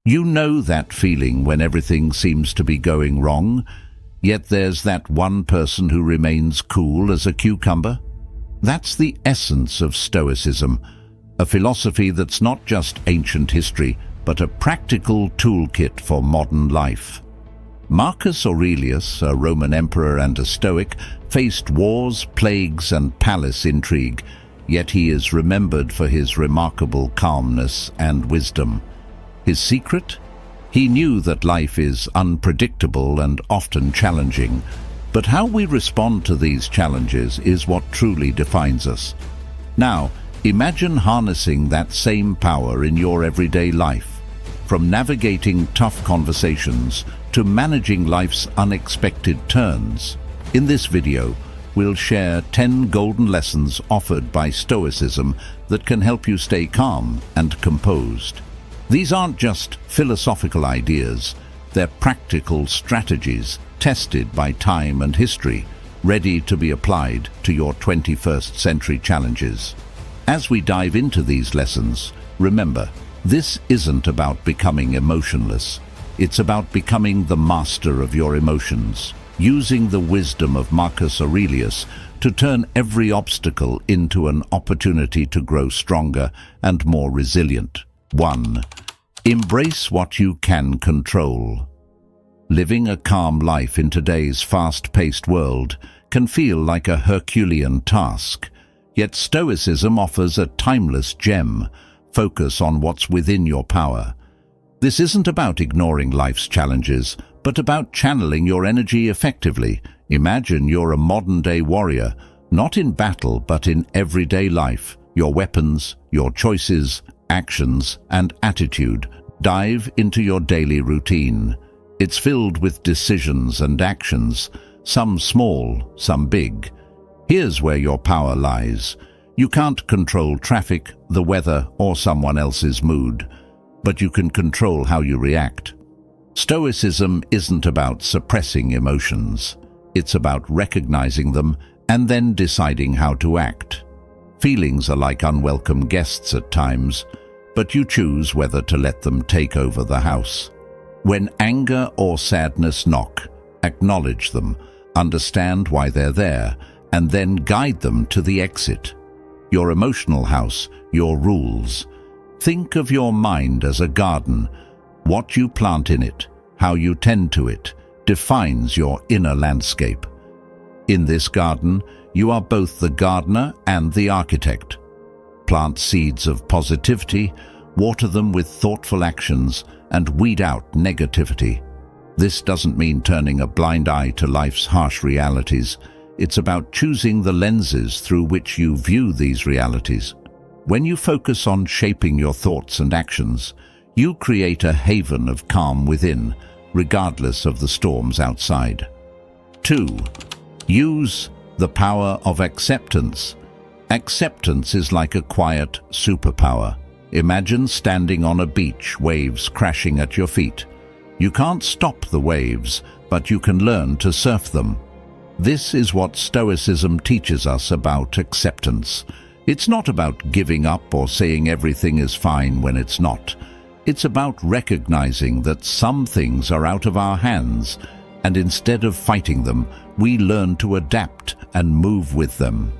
You know that feeling when everything seems to be going wrong, yet there's that one person who remains cool as a cucumber? That's the essence of Stoicism, a philosophy that's not just ancient history, but a practical toolkit for modern life. Marcus Aurelius, a Roman emperor and a Stoic, faced wars, plagues, and palace intrigue, yet he is remembered for his remarkable calmness and wisdom. His secret? He knew that life is unpredictable and often challenging, but how we respond to these challenges is what truly defines us. Now, imagine harnessing that same power in your everyday life, from navigating tough conversations to managing life's unexpected turns. In this video, we'll share 10 golden lessons offered by Stoicism that can help you stay calm and composed. These aren't just philosophical ideas, they're practical strategies tested by time and history, ready to be applied to your 21st century challenges. As we dive into these lessons, remember, this isn't about becoming emotionless. It's about becoming the master of your emotions, using the wisdom of Marcus Aurelius to turn every obstacle into an opportunity to grow stronger and more resilient. 1. Embrace what you can control. Living a calm life in today's fast-paced world can feel like a Herculean task, yet Stoicism offers a timeless gem: focus on what's within your power. This isn't about ignoring life's challenges, but about channeling your energy effectively. Imagine you're a modern-day warrior, not in battle but in everyday life. Your weapons, your choices, actions, and attitude. Dive into your daily routine. It's filled with decisions and actions, some small, some big. Here's where your power lies. You can't control traffic, the weather, or someone else's mood, but you can control how you react. Stoicism isn't about suppressing emotions. It's about recognizing them and then deciding how to act. Feelings are like unwelcome guests at times, but you choose whether to let them take over the house. When anger or sadness knock, acknowledge them, understand why they're there, and then guide them to the exit. Your emotional house, your rules. Think of your mind as a garden. What you plant in it, how you tend to it, defines your inner landscape. In this garden, you are both the gardener and the architect. Plant seeds of positivity, water them with thoughtful actions, and weed out negativity. This doesn't mean turning a blind eye to life's harsh realities. It's about choosing the lenses through which you view these realities. When you focus on shaping your thoughts and actions, you create a haven of calm within, regardless of the storms outside. 2. Use the power of acceptance. Acceptance is like a quiet superpower. Imagine standing on a beach, waves crashing at your feet. You can't stop the waves, but you can learn to surf them. This is what Stoicism teaches us about acceptance. It's not about giving up or saying everything is fine when it's not. It's about recognizing that some things are out of our hands, and instead of fighting them, we learn to adapt and move with them.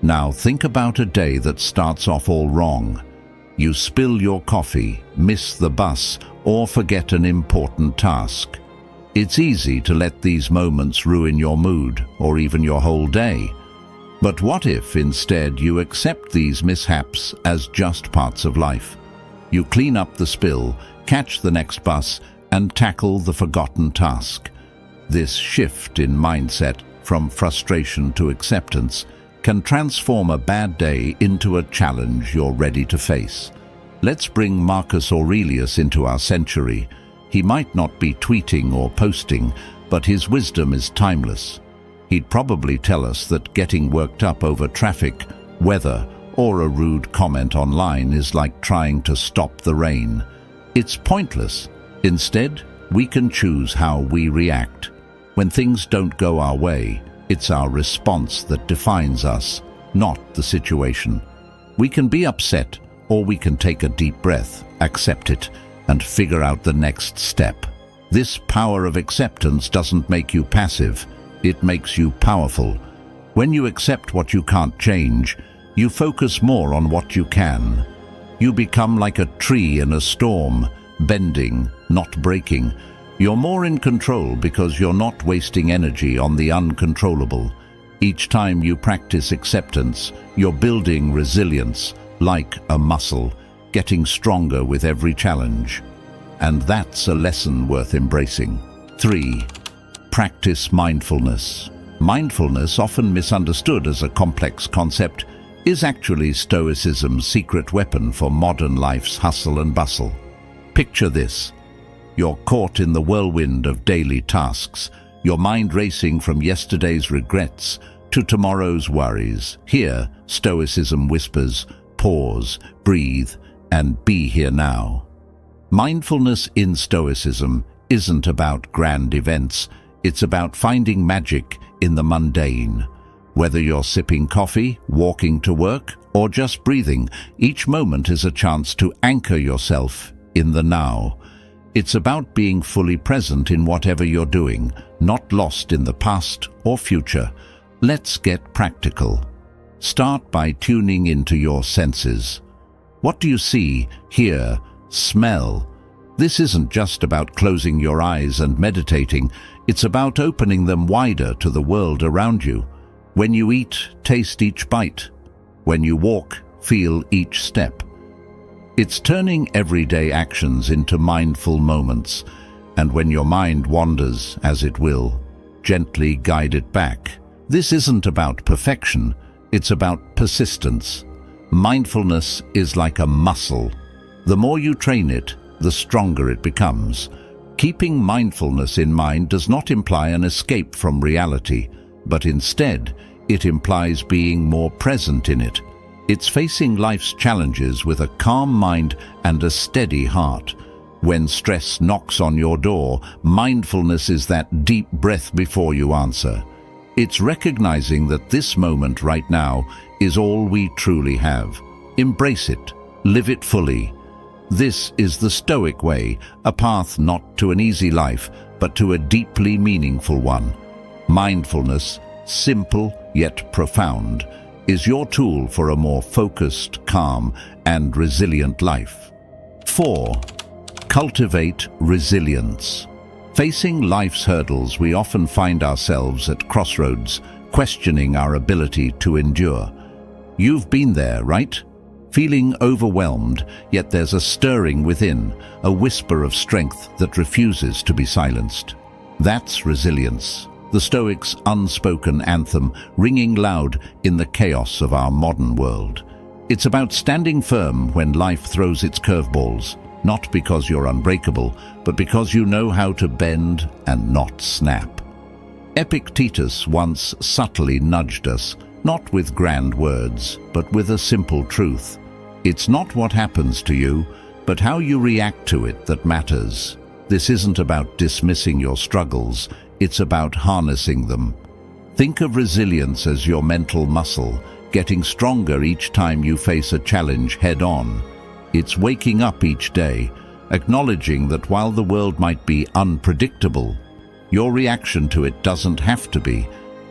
Now think about a day that starts off all wrong. You spill your coffee, miss the bus, or forget an important task. It's easy to let these moments ruin your mood or even your whole day. But what if instead you accept these mishaps as just parts of life? You clean up the spill, catch the next bus, and tackle the forgotten task. This shift in mindset from frustration to acceptance can transform a bad day into a challenge you're ready to face. Let's bring Marcus Aurelius into our century. He might not be tweeting or posting, but his wisdom is timeless. He'd probably tell us that getting worked up over traffic, weather, or a rude comment online is like trying to stop the rain. It's pointless. Instead, we can choose how we react. When things don't go our way, it's our response that defines us, not the situation. We can be upset, or we can take a deep breath, accept it, and figure out the next step. This power of acceptance doesn't make you passive, it makes you powerful. When you accept what you can't change, you focus more on what you can. You become like a tree in a storm, bending, not breaking. You're more in control because you're not wasting energy on the uncontrollable. Each time you practice acceptance, you're building resilience, like a muscle, getting stronger with every challenge. And that's a lesson worth embracing. 3. Practice mindfulness. Mindfulness, often misunderstood as a complex concept, is actually Stoicism's secret weapon for modern life's hustle and bustle. Picture this. You're caught in the whirlwind of daily tasks, your mind racing from yesterday's regrets to tomorrow's worries. Here, Stoicism whispers, pause, breathe, and be here now. Mindfulness in Stoicism isn't about grand events, it's about finding magic in the mundane. Whether you're sipping coffee, walking to work, or just breathing, each moment is a chance to anchor yourself in the now. It's about being fully present in whatever you're doing, not lost in the past or future. Let's get practical. Start by tuning into your senses. What do you see, hear, smell? This isn't just about closing your eyes and meditating, it's about opening them wider to the world around you. When you eat, taste each bite. When you walk, feel each step. It's turning everyday actions into mindful moments, and when your mind wanders, as it will, gently guide it back. This isn't about perfection, it's about persistence. Mindfulness is like a muscle. The more you train it, the stronger it becomes. Keeping mindfulness in mind does not imply an escape from reality, but instead, it implies being more present in it. It's facing life's challenges with a calm mind and a steady heart. When stress knocks on your door, mindfulness is that deep breath before you answer. It's recognizing that this moment right now is all we truly have. Embrace it, live it fully. This is the Stoic way, a path not to an easy life, but to a deeply meaningful one. Mindfulness, simple yet profound, is your tool for a more focused, calm, and resilient life. 4. Cultivate resilience. Facing life's hurdles, we often find ourselves at crossroads, questioning our ability to endure. You've been there, right? Feeling overwhelmed, yet there's a stirring within, a whisper of strength that refuses to be silenced. That's resilience, the Stoics' unspoken anthem ringing loud in the chaos of our modern world. It's about standing firm when life throws its curveballs, not because you're unbreakable, but because you know how to bend and not snap. Epictetus once subtly nudged us, not with grand words, but with a simple truth. It's not what happens to you, but how you react to it that matters. This isn't about dismissing your struggles, it's about harnessing them. Think of resilience as your mental muscle, getting stronger each time you face a challenge head-on. It's waking up each day, acknowledging that while the world might be unpredictable, your reaction to it doesn't have to be.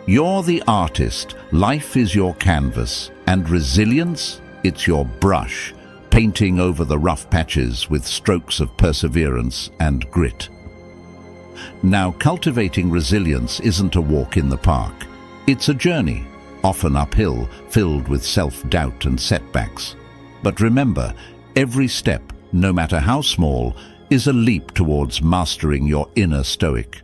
You're the artist, life is your canvas, and resilience, it's your brush, painting over the rough patches with strokes of perseverance and grit. Now, cultivating resilience isn't a walk in the park. It's a journey, often uphill, filled with self-doubt and setbacks. But remember, every step, no matter how small, is a leap towards mastering your inner Stoic.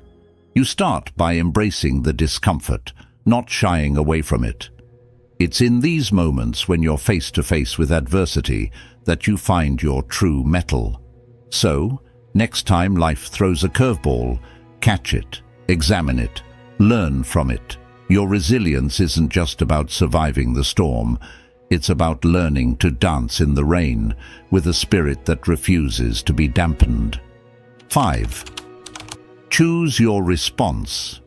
You start by embracing the discomfort, not shying away from it. It's in these moments when you're face to face with adversity that you find your true mettle. So, next time life throws a curveball, catch it, examine it, learn from it. Your resilience isn't just about surviving the storm. It's about learning to dance in the rain with a spirit that refuses to be dampened. 5. Choose your response.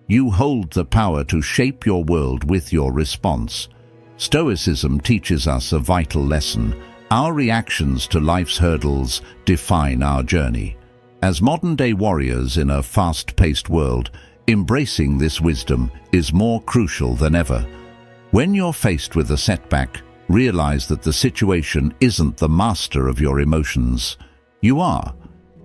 You hold the power to shape your world with your response. Stoicism teaches us a vital lesson. Our reactions to life's hurdles define our journey. As modern-day warriors in a fast-paced world, embracing this wisdom is more crucial than ever. When you're faced with a setback, realize that the situation isn't the master of your emotions. You are.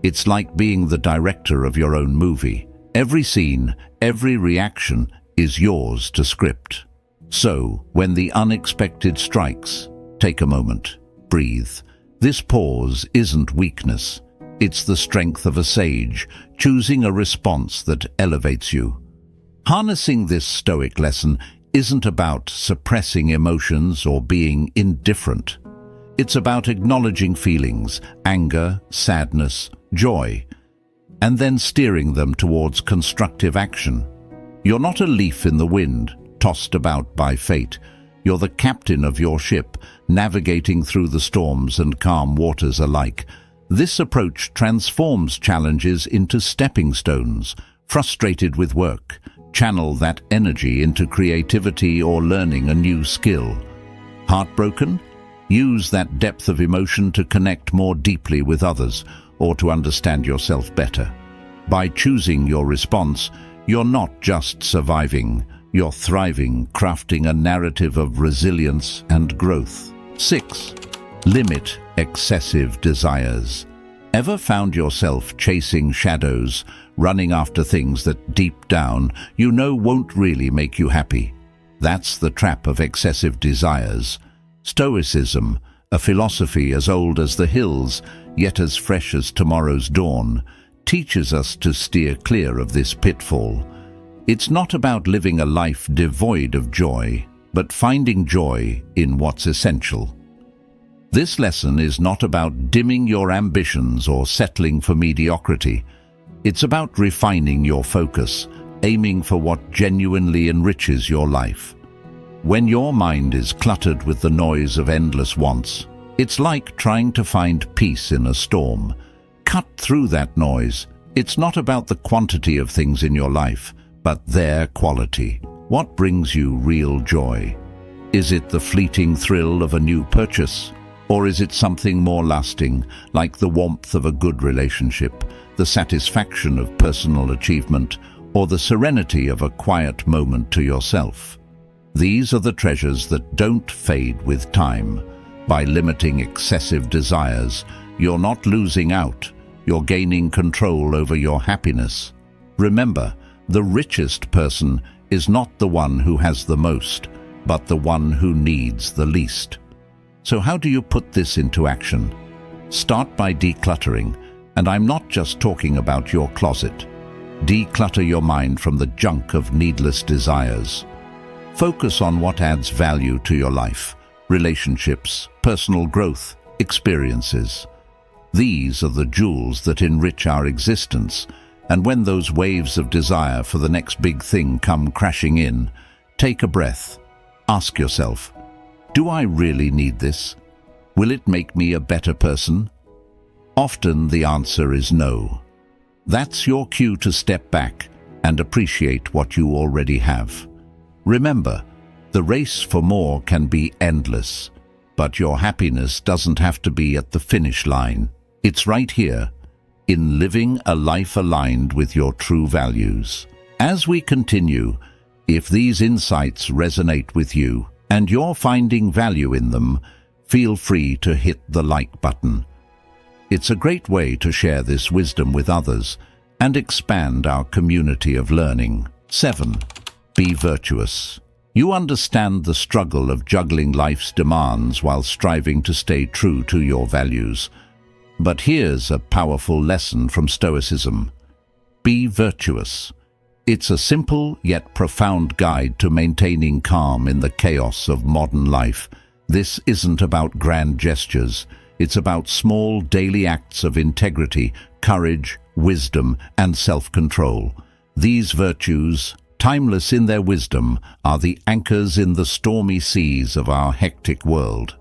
It's like being the director of your own movie. Every scene, every reaction is yours to script. So, when the unexpected strikes, take a moment, breathe. This pause isn't weakness. It's the strength of a sage, choosing a response that elevates you. Harnessing this Stoic lesson isn't about suppressing emotions or being indifferent. It's about acknowledging feelings, anger, sadness, joy, and then steering them towards constructive action. You're not a leaf in the wind, tossed about by fate. You're the captain of your ship, navigating through the storms and calm waters alike. This approach transforms challenges into stepping stones. Frustrated with work, channel that energy into creativity or learning a new skill. Heartbroken? Use that depth of emotion to connect more deeply with others or to understand yourself better. By choosing your response, you're not just surviving, you're thriving, crafting a narrative of resilience and growth. 6. Limit excessive desires. Ever found yourself chasing shadows, running after things that deep down you know won't really make you happy? That's the trap of excessive desires. Stoicism, a philosophy as old as the hills, yet as fresh as tomorrow's dawn, teaches us to steer clear of this pitfall. It's not about living a life devoid of joy, but finding joy in what's essential. This lesson is not about dimming your ambitions or settling for mediocrity. It's about refining your focus, aiming for what genuinely enriches your life. When your mind is cluttered with the noise of endless wants, it's like trying to find peace in a storm. Cut through that noise. It's not about the quantity of things in your life, but their quality. What brings you real joy? Is it the fleeting thrill of a new purchase? Or is it something more lasting, like the warmth of a good relationship, the satisfaction of personal achievement, or the serenity of a quiet moment to yourself? These are the treasures that don't fade with time. By limiting excessive desires, you're not losing out, you're gaining control over your happiness. Remember, the richest person is not the one who has the most, but the one who needs the least. So how do you put this into action? Start by decluttering, and I'm not just talking about your closet. Declutter your mind from the junk of needless desires. Focus on what adds value to your life: relationships, personal growth, experiences. These are the jewels that enrich our existence, and when those waves of desire for the next big thing come crashing in, take a breath. Ask yourself, do I really need this? Will it make me a better person? Often the answer is no. That's your cue to step back and appreciate what you already have. Remember, the race for more can be endless, but your happiness doesn't have to be at the finish line. It's right here, in living a life aligned with your true values. As we continue, if these insights resonate with you and you're finding value in them, feel free to hit the like button. It's a great way to share this wisdom with others and expand our community of learning. 7. Be virtuous. You understand the struggle of juggling life's demands while striving to stay true to your values. But here's a powerful lesson from Stoicism. Be virtuous. It's a simple yet profound guide to maintaining calm in the chaos of modern life. This isn't about grand gestures. It's about small daily acts of integrity, courage, wisdom, and self-control. These virtues, timeless in their wisdom, are the anchors in the stormy seas of our hectic world.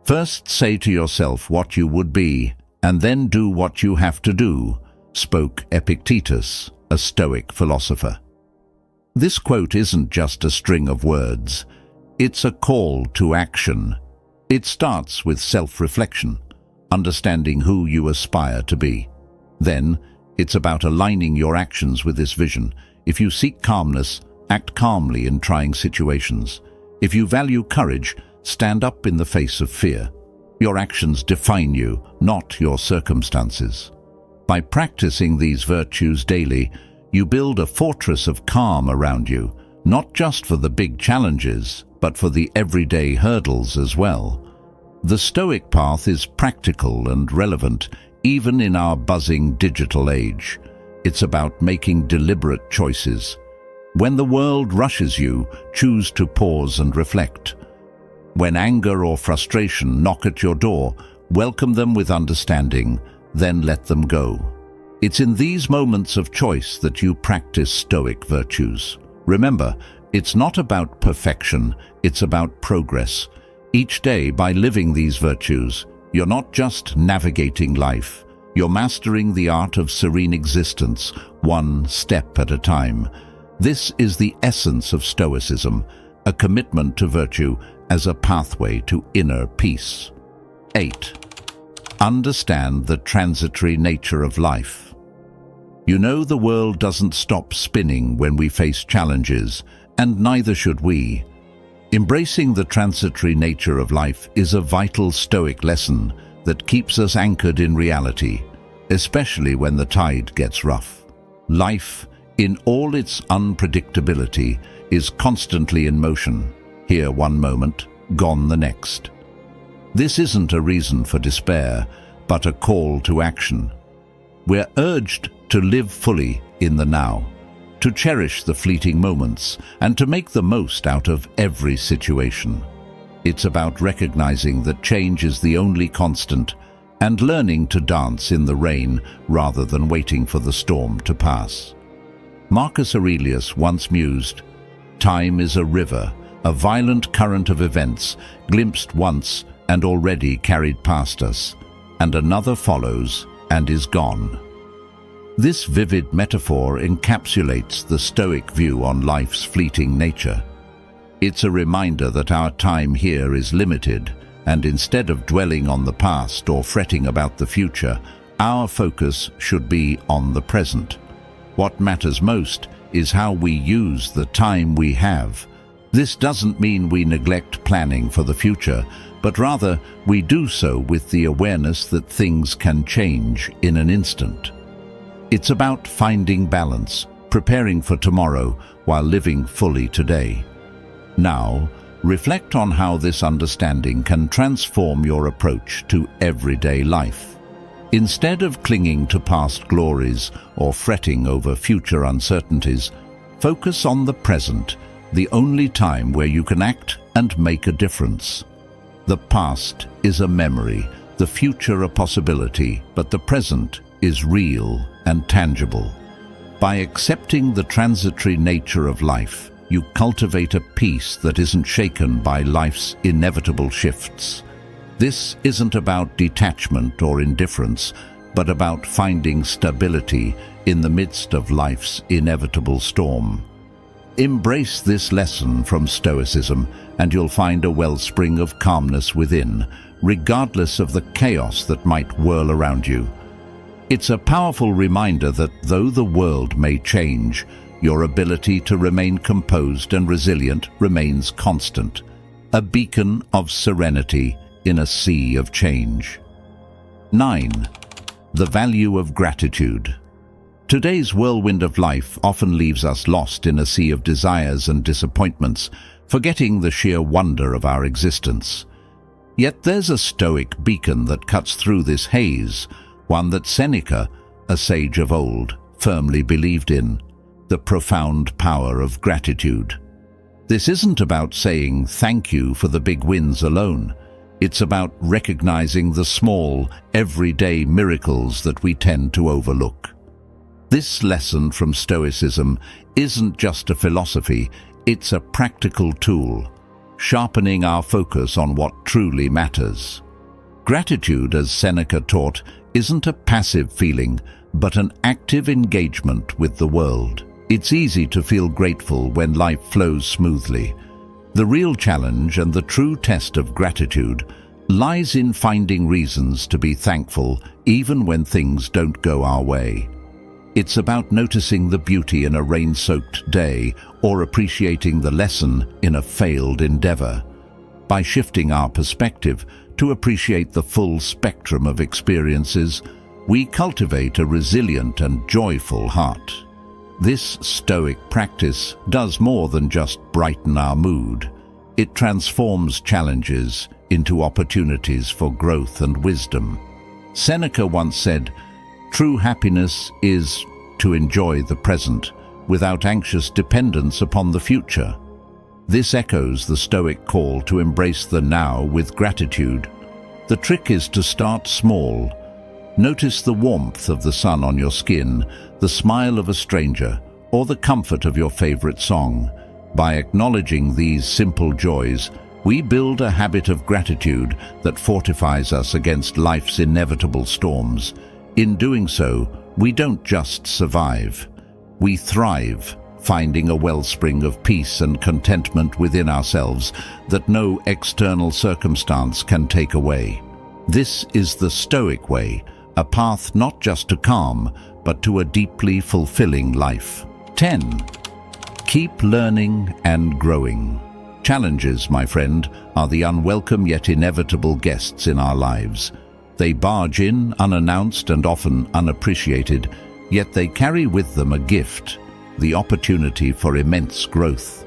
First, say to yourself what you would be, and then do what you have to do, spoke Epictetus, a Stoic philosopher. This quote isn't just a string of words. It's a call to action. It starts with self-reflection, understanding who you aspire to be. Then, it's about aligning your actions with this vision. If you seek calmness, act calmly in trying situations. If you value courage, stand up in the face of fear. Your actions define you, not your circumstances. By practicing these virtues daily, you build a fortress of calm around you, not just for the big challenges, but for the everyday hurdles as well. The Stoic path is practical and relevant, even in our buzzing digital age. It's about making deliberate choices. When the world rushes you, choose to pause and reflect. When anger or frustration knock at your door, welcome them with understanding, then let them go. It's in these moments of choice that you practice Stoic virtues. Remember, it's not about perfection, it's about progress. Each day, by living these virtues, you're not just navigating life, you're mastering the art of serene existence, one step at a time. This is the essence of Stoicism, a commitment to virtue as a pathway to inner peace. 8. Understand the transitory nature of life. You know, the world doesn't stop spinning when we face challenges, and neither should we. Embracing the transitory nature of life is a vital Stoic lesson that keeps us anchored in reality, especially when the tide gets rough. Life, in all its unpredictability, is constantly in motion, here one moment, gone the next. This isn't a reason for despair, but a call to action. We're urged to live fully in the now, to cherish the fleeting moments, and to make the most out of every situation. It's about recognizing that change is the only constant and learning to dance in the rain rather than waiting for the storm to pass. Marcus Aurelius once mused, "Time is a river, a violent current of events, glimpsed once and already carried past us, and another follows and is gone." This vivid metaphor encapsulates the Stoic view on life's fleeting nature. It's a reminder that our time here is limited, and instead of dwelling on the past or fretting about the future, our focus should be on the present. What matters most is how we use the time we have. This doesn't mean we neglect planning for the future, but rather we do so with the awareness that things can change in an instant. It's about finding balance, preparing for tomorrow while living fully today. Now, reflect on how this understanding can transform your approach to everyday life. Instead of clinging to past glories or fretting over future uncertainties, focus on the present, the only time where you can act and make a difference. The past is a memory, the future a possibility, but the present is real and tangible. By accepting the transitory nature of life, you cultivate a peace that isn't shaken by life's inevitable shifts. This isn't about detachment or indifference, but about finding stability in the midst of life's inevitable storm. Embrace this lesson from Stoicism, and you'll find a wellspring of calmness within, regardless of the chaos that might whirl around you. It's a powerful reminder that though the world may change, your ability to remain composed and resilient remains constant, a beacon of serenity in a sea of change. 9. The value of gratitude. Today's whirlwind of life often leaves us lost in a sea of desires and disappointments, forgetting the sheer wonder of our existence. Yet there's a Stoic beacon that cuts through this haze, one that Seneca, a sage of old, firmly believed in: the profound power of gratitude. This isn't about saying thank you for the big wins alone. It's about recognizing the small, everyday miracles that we tend to overlook. This lesson from Stoicism isn't just a philosophy, it's a practical tool, sharpening our focus on what truly matters. Gratitude, as Seneca taught, isn't a passive feeling, but an active engagement with the world. It's easy to feel grateful when life flows smoothly. The real challenge and the true test of gratitude lies in finding reasons to be thankful even when things don't go our way. It's about noticing the beauty in a rain-soaked day or appreciating the lesson in a failed endeavor. By shifting our perspective to appreciate the full spectrum of experiences, we cultivate a resilient and joyful heart. This Stoic practice does more than just brighten our mood. It transforms challenges into opportunities for growth and wisdom. Seneca once said, "True happiness is to enjoy the present without anxious dependence upon the future." This echoes the Stoic call to embrace the now with gratitude. The trick is to start small. Notice the warmth of the sun on your skin, the smile of a stranger, or the comfort of your favorite song. By acknowledging these simple joys, we build a habit of gratitude that fortifies us against life's inevitable storms. In doing so, we don't just survive. We thrive, finding a wellspring of peace and contentment within ourselves that no external circumstance can take away. This is the Stoic way, a path not just to calm, but to a deeply fulfilling life. 10. Keep learning and growing. Challenges, my friend, are the unwelcome yet inevitable guests in our lives. They barge in unannounced and often unappreciated, yet they carry with them a gift, the opportunity for immense growth.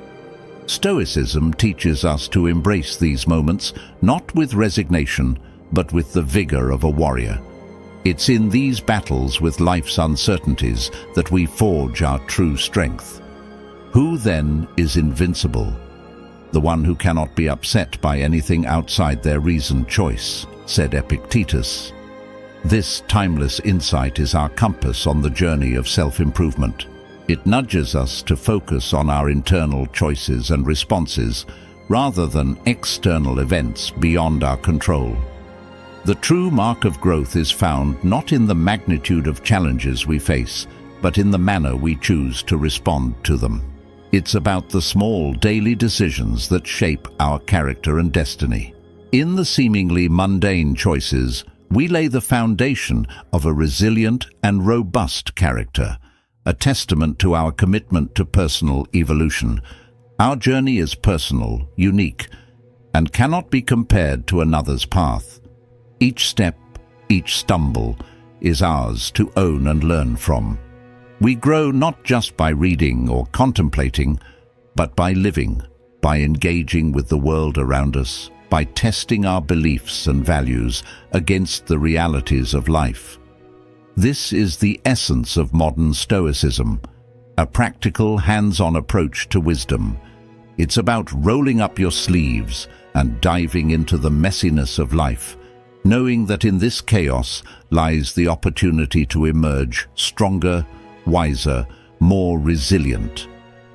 Stoicism teaches us to embrace these moments, not with resignation, but with the vigor of a warrior. It's in these battles with life's uncertainties that we forge our true strength. Who then is invincible? The one who cannot be upset by anything outside their reasoned choice, said Epictetus. This timeless insight is our compass on the journey of self-improvement. It nudges us to focus on our internal choices and responses, rather than external events beyond our control. The true mark of growth is found not in the magnitude of challenges we face, but in the manner we choose to respond to them. It's about the small daily decisions that shape our character and destiny. In the seemingly mundane choices, we lay the foundation of a resilient and robust character, a testament to our commitment to personal evolution. Our journey is personal, unique, and cannot be compared to another's path. Each step, each stumble, is ours to own and learn from. We grow not just by reading or contemplating, but by living, by engaging with the world around us, by testing our beliefs and values against the realities of life. This is the essence of modern Stoicism, a practical, hands-on approach to wisdom. It's about rolling up your sleeves and diving into the messiness of life, knowing that in this chaos lies the opportunity to emerge stronger, wiser, more resilient.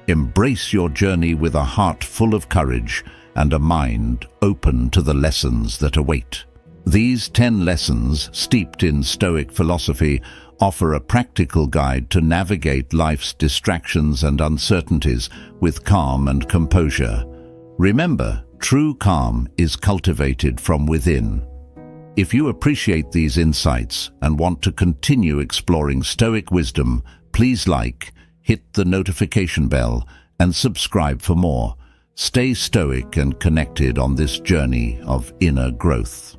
Embrace your journey with a heart full of courage and a mind open to the lessons that await. These 10 lessons, steeped in Stoic philosophy, offer a practical guide to navigate life's distractions and uncertainties with calm and composure. Remember, true calm is cultivated from within. If you appreciate these insights and want to continue exploring Stoic wisdom, please like, hit the notification bell, and subscribe for more. Stay stoic and connected on this journey of inner growth.